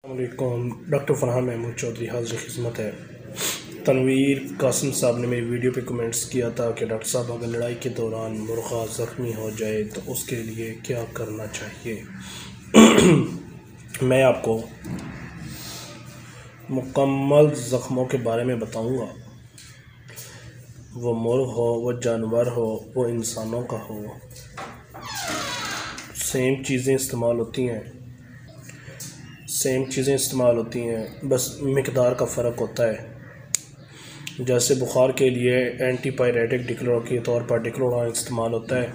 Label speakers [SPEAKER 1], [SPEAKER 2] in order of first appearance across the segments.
[SPEAKER 1] अस्सलामुअलैकुम। डॉक्टर फरहान महमूद चौधरी हाज़िर खिदमत है। तनवीर कासिम साहब ने मेरी वीडियो पे कमेंट्स किया था कि डॉक्टर साहब अगर लड़ाई के दौरान मुर्गा ज़ख्मी हो जाए तो उसके लिए क्या करना चाहिए। मैं आपको मुकम्मल ज़ख्मों के बारे में बताऊंगा। वो मुर्ग हो, वो जानवर हो, वो इंसानों का हो, सेम चीज़ें इस्तेमाल होती हैं, बस मिकदार का फ़र्क होता है। जैसे बुखार के लिए एंटीपायरेटिक डिक्लोर के तौर पर डिक्लोरॉन इस्तेमाल होता है।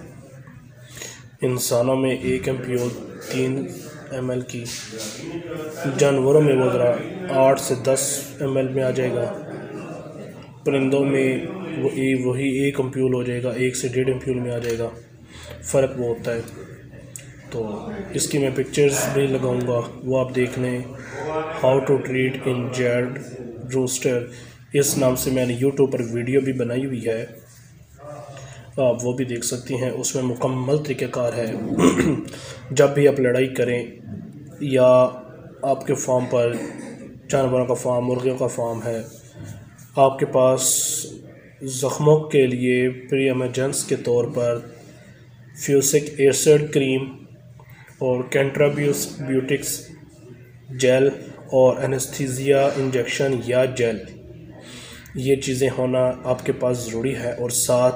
[SPEAKER 1] इंसानों में 1 एम्प्यूल 3 ml की, जानवरों में वो ज़रा 8 से 10 ml में आ जाएगा। परिंदों में वही 1 एम्प्यूल हो जाएगा, 1 से 1.5 एम्प्यूल में आ जाएगा। फ़र्क वो होता है। तो इसकी मैं पिक्चर्स भी लगाऊंगा, वो आप देख लें। How to treat injured rooster, इस नाम से मैंने यूट्यूब पर वीडियो भी बनाई हुई है, आप वो भी देख सकती हैं। उसमें मुकम्मल तरीक़ाकार है। जब भी आप लड़ाई करें या आपके फार्म पर जानवरों का फार्म, मुर्गियों का फार्म है, आपके पास ज़ख्मों के लिए प्री एमरजेंस के तौर पर फ्यूसिक एसिड क्रीम और कैंट्राब्यूटिक्स जेल और एनेस्थीसिया इंजेक्शन या जेल, ये चीज़ें होना आपके पास ज़रूरी है। और साथ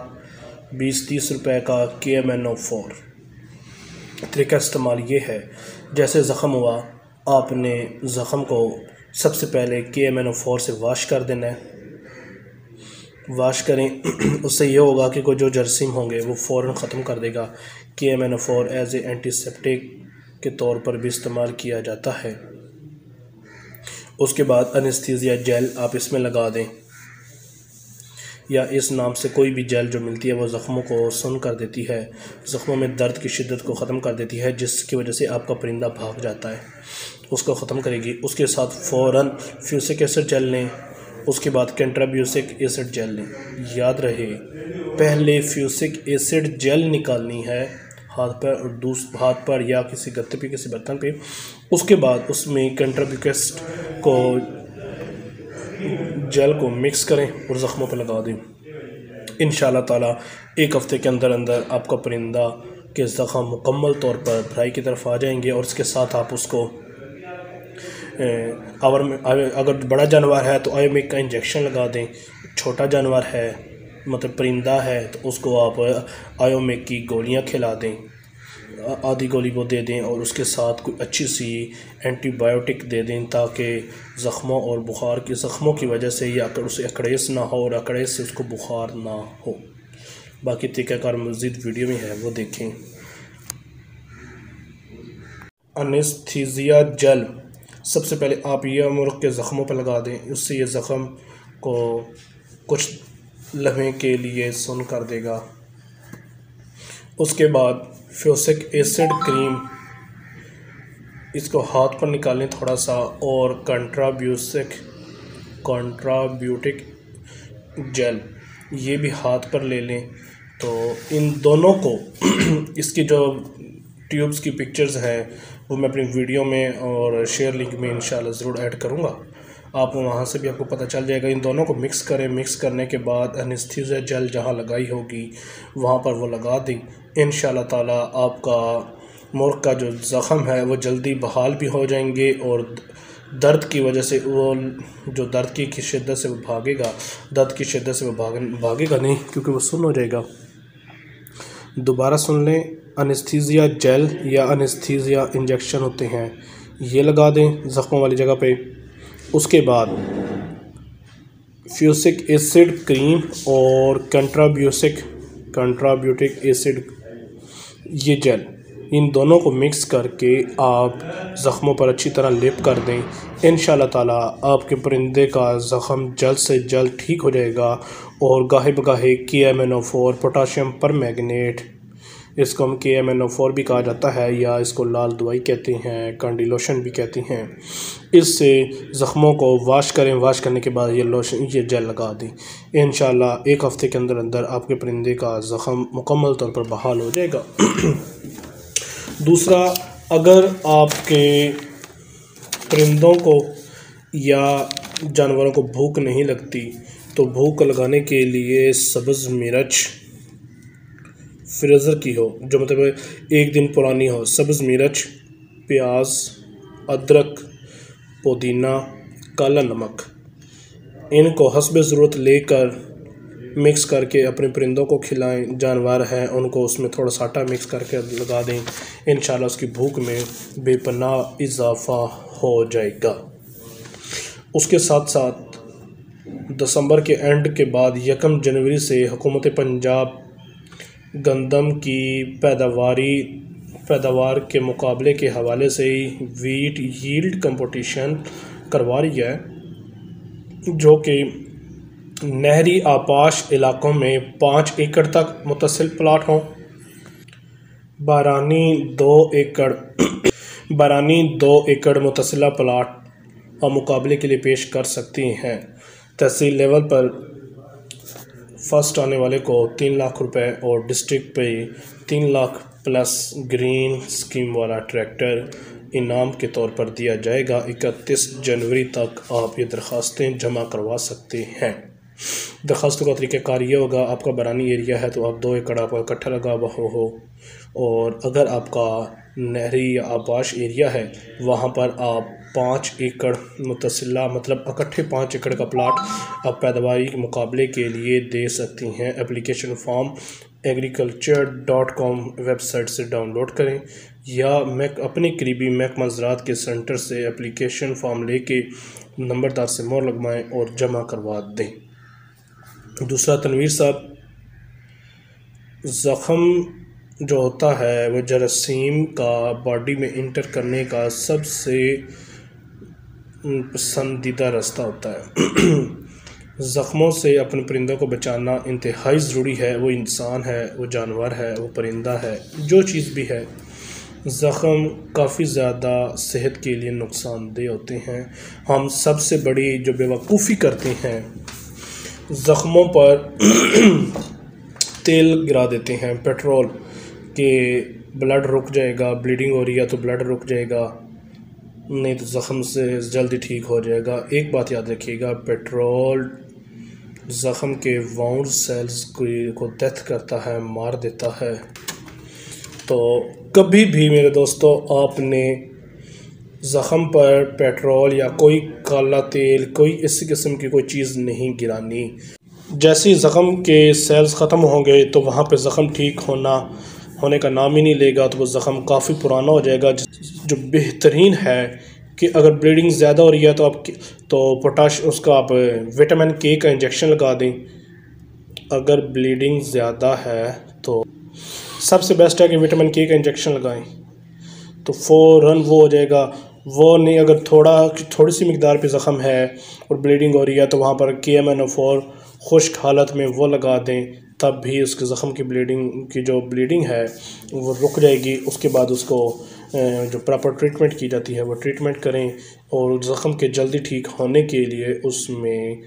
[SPEAKER 1] 20-30 रुपए का KMNO4 तरीका इस्तेमाल ये है। जैसे ज़ख़म हुआ, आपने ज़ख़म को सबसे पहले KMNO4 से वाश कर देना है। वाश करें, उससे ये होगा कि कोई जो जरासीम होंगे वो फ़ौरन ख़त्म कर देगा। KMNO4 एज ए एंटीसेप्टिक के तौर पर भी इस्तेमाल किया जाता है। उसके बाद एनेस्थीसिया जेल आप इसमें लगा दें, या इस नाम से कोई भी जेल जो मिलती है वो ज़ख्मों को सुन्न कर देती है, ज़ख्मों में दर्द की शिद्दत को ख़त्म कर देती है, जिसकी वजह से आपका परिंदा भाग जाता है, उसको ख़त्म करेगी। उसके साथ फ़ौरन फ्यूसिक एसिड जेल लें, उसके बाद कैंट्राब्यूटिक एसिड जेल लें। याद रहे, पहले फ्यूसिक एसिड जेल निकालनी है हाथ पर, और हाथ पर या किसी गत्ते पे, किसी बर्तन पे। उसके बाद उसमें कैंट्राब्यूटिक को जेल को मिक्स करें और ज़ख्मों पर लगा दें। इंशाअल्लाह ताला 1 हफ़्ते के अंदर अंदर आपका परिंदा के ज़ख़म मुकम्मल तौर पर भराई की तरफ आ जाएंगे। और इसके साथ आप उसको अगर बड़ा जानवर है तो आयोमिक का इंजेक्शन लगा दें। छोटा जानवर है, मतलब परिंदा है, तो उसको आप आयोमिक की गोलियां खिला दें, आधी गोली वो दे दें, और उसके साथ कोई अच्छी सी एंटीबायोटिक दे दें, ताकि ज़ख्मों और बुखार की ज़ख्मों की वजह से या उसे अकड़ेस ना हो और अकड़ेस से उसको बुखार ना हो। बाकी तरीक़ाकार मज़ीद वीडियो में है, वो देखें। एनेस्थीसिया जेल सबसे पहले आप ये मुर्ग के ज़ख्मों पर लगा दें, उससे ये ज़ख़म को कुछ लम्हे के लिए सुन्न कर देगा। उसके बाद फ्यूसिक एसिड क्रीम, इसको हाथ पर निकालें थोड़ा सा, और कैंट्राब्यूटिक जेल ये भी हाथ पर ले लें। तो इन दोनों को इसकी जो ट्यूब्स की पिक्चर्स हैं वो मैं अपनी वीडियो में और शेयर लिंक में इंशाल्लाह ज़रूर ऐड करूँगा, आप वहाँ से भी आपको पता चल जाएगा। इन दोनों को मिक्स करें। मिक्स करने के बाद एनेस्थीसिया जेल जहाँ लगाई होगी वहाँ पर वो लगा दें। इंशाअल्लाह ताला आपका मुर्ग का जो ज़ख़म है वो जल्दी बहाल भी हो जाएंगे, और दर्द की वजह से वो जो दर्द की शिद्दत से वो भागेगा, दर्द की शिद्दत से वो भागेगा नहीं, क्योंकि वो सुन्न हो जाएगा। दोबारा सुन लें, एनेस्थीसिया जेल या एनेस्थीसिया इंजेक्शन होते हैं, ये लगा दें ज़ख्मों वाली जगह पे। उसके बाद फ्यूसिक एसिड क्रीम और कैंट्राब्यूटिक एसिड ये जेल, इन दोनों को मिक्स करके आप ज़ख्मों पर अच्छी तरह लेप कर दें। इंशाअल्लाह ताला आपके परिंदे का ज़ख़म जल्द से जल्द ठीक हो जाएगा। और गाहे बगाहे KMNO4 पोटाशियम परमैंगनेट, इसको हम KMNO4 भी कहा जाता है, या इसको लाल दवाई कहते हैं, कैंडी लोशन भी कहते हैं। इससे ज़ख्मों को वाश करें। वाश करने के बाद ये जेल लगा दें। इंशाअल्लाह 1 हफ़्ते के अंदर अंदर आपके परिंदे का ज़ख़म मुकम्मल तौर पर बहाल हो जाएगा। दूसरा, अगर आपके परिंदों को या जानवरों को भूख नहीं लगती तो भूख लगाने के लिए सब्ज़ मिर्च फ्रीज़र की हो, जो मतलब एक दिन पुरानी हो, सब्ज़ मिर्च, प्याज, अदरक, पुदीना, काला नमक, इनको हस्बे ज़रूरत लेकर मिक्स करके अपने परिंदों को खिलाएं। जानवर हैं उनको उसमें थोड़ा सा आटा मिक्स करके लगा दें, इंशाल्लाह उसकी भूख में बेपनाह इजाफ़ा हो जाएगा। उसके साथ साथ दिसंबर के एंड के बाद 1 जनवरी से हुकूमत पंजाब गंदम की पैदावार के मुकाबले के हवाले से ही वीट यील्ड कंपटीशन करवा रही है, जो कि नहरी आबाश इलाकों में 5 एकड़ तक मुतसिल प्लाट हों, बारानी 2 एकड़ मुतसिला प्लाट और मुकाबले के लिए पेश कर सकती हैं। तहसील लेवल पर फर्स्ट आने वाले को 3 लाख रुपए और डिस्ट्रिक्ट पे 3 लाख प्लस ग्रीन स्कीम वाला ट्रैक्टर इनाम के तौर पर दिया जाएगा। 31 जनवरी तक आप ये दरख्वास्तें जमा करवा सकते हैं। दरख्वास्तों का तरीक़ाकार ये होगा, आपका बरानी एरिया है तो आप 2 एकड़ आपका इकट्ठा लगा हुआ हो, और अगर आपका नहरी या आबाश एरिया है वहाँ पर आप 5 एकड़ मुतसिला मतलब इकट्ठे 5 एकड़ का प्लाट आप पैदावारी के मुकाबले के लिए दे सकती हैं। एप्लीकेशन फॉर्म agriculture.com वेबसाइट से डाउनलोड करें या अपने करीबी महकमा ज़राअत के सेंटर से एप्लीकेशन फॉर्म लेके नंबरदार से मोहर लगवाएं और जमा करवा दें। दूसरा, तनवीर साहब, ज़ख़म जो होता है वो जरासीम का बॉडी में इंटर करने का सबसे पसंदीदा रास्ता होता है। ज़ख़मों से अपने परिंदों को बचाना इंतहाई ज़रूरी है। वो इंसान है, वो जानवर है, वो परिंदा है, जो चीज़ भी है। ज़ख़म काफ़ी ज़्यादा सेहत के लिए नुकसानदेह होते हैं। हम सबसे बड़ी जो बेवकूफ़ी करते हैं, ज़ख़मों पर तेल गिरा देते हैं, पेट्रोल, के ब्लड रुक जाएगा, ब्लीडिंग हो रही है तो ब्लड रुक जाएगा, नहीं तो ज़ख़म से जल्दी ठीक हो जाएगा। एक बात याद रखिएगा, पेट्रोल ज़ख़म के वाउंड सेल्स को डेथ करता है, मार देता है। तो कभी भी मेरे दोस्तों आपने ज़ख़म पर पेट्रोल या कोई काला तेल, कोई इसी किस्म की कोई चीज़ नहीं गिरानी। जैसे ही ज़ख़म के सेल्स ख़त्म होंगे तो वहाँ पे ज़ख़म ठीक होने का नाम ही नहीं लेगा, तो वो ज़ख़म काफ़ी पुराना हो जाएगा। जो बेहतरीन है कि अगर ब्लीडिंग ज़्यादा हो रही है तो पोटाश उसका आप विटामिन के का इंजेक्शन लगा दें। अगर ब्लीडिंग ज़्यादा है तो सबसे बेस्ट है कि विटामिन के का इंजेक्शन लगाएं, तो फ़ौरन वो हो जाएगा। वो नहीं, अगर थोड़ी सी मिकदार पे ज़ख़म है और ब्लीडिंग हो रही है तो वहाँ पर KMNO4 खुश्क हालत में वो लगा दें, तब भी उसके ज़ख़म की जो ब्लीडिंग है वो रुक जाएगी। उसके बाद उसको जो प्रॉपर ट्रीटमेंट की जाती है वो ट्रीटमेंट करें, और ज़ख़म के जल्दी ठीक होने के लिए उसमें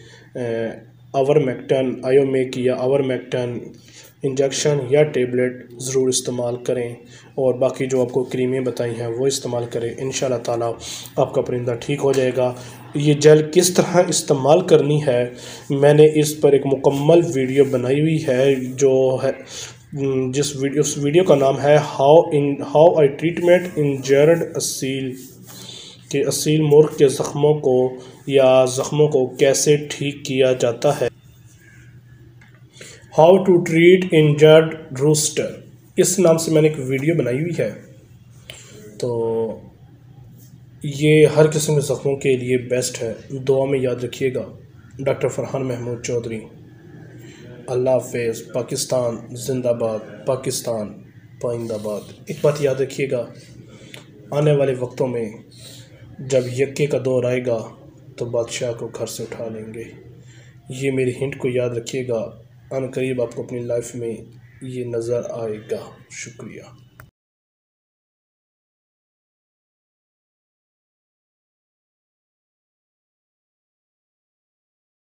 [SPEAKER 1] आवर्मेक्टिन, आयोमेक या आवर्मेक्टिन इंजेक्शन या टेबलेट ज़रूर इस्तेमाल करें, और बाकी जो आपको क्रीमें बताई हैं वो इस्तेमाल करें। इंशाल्लाह ताला आपका परिंदा ठीक हो जाएगा। ये जेल किस तरह इस्तेमाल करनी है, मैंने इस पर एक मुकम्मल वीडियो बनाई हुई है, जो है उस वीडियो का नाम है how I treatment injured Aseel मुर्ग के ज़ख़मों को कैसे ठीक किया जाता है। How to treat injured rooster, इस नाम से मैंने एक वीडियो बनाई हुई है। तो ये हर किस्म के ज़ख़मों के लिए बेस्ट है। दुआ में याद रखिएगा। डॉक्टर फरहान महमूद चौधरी। अल्लाह हाफ़िज़। पाकिस्तान जिंदाबाद, पाकिस्तान पाइंदाबाद। एक बात याद रखिएगा, आने वाले वक्तों में जब यक्के का दौर आएगा तो बादशाह को घर से उठा लेंगे। ये मेरी हिंट को याद रखिएगा, अनकरीब आपको अपनी लाइफ में ये नज़र आएगा। शुक्रिया।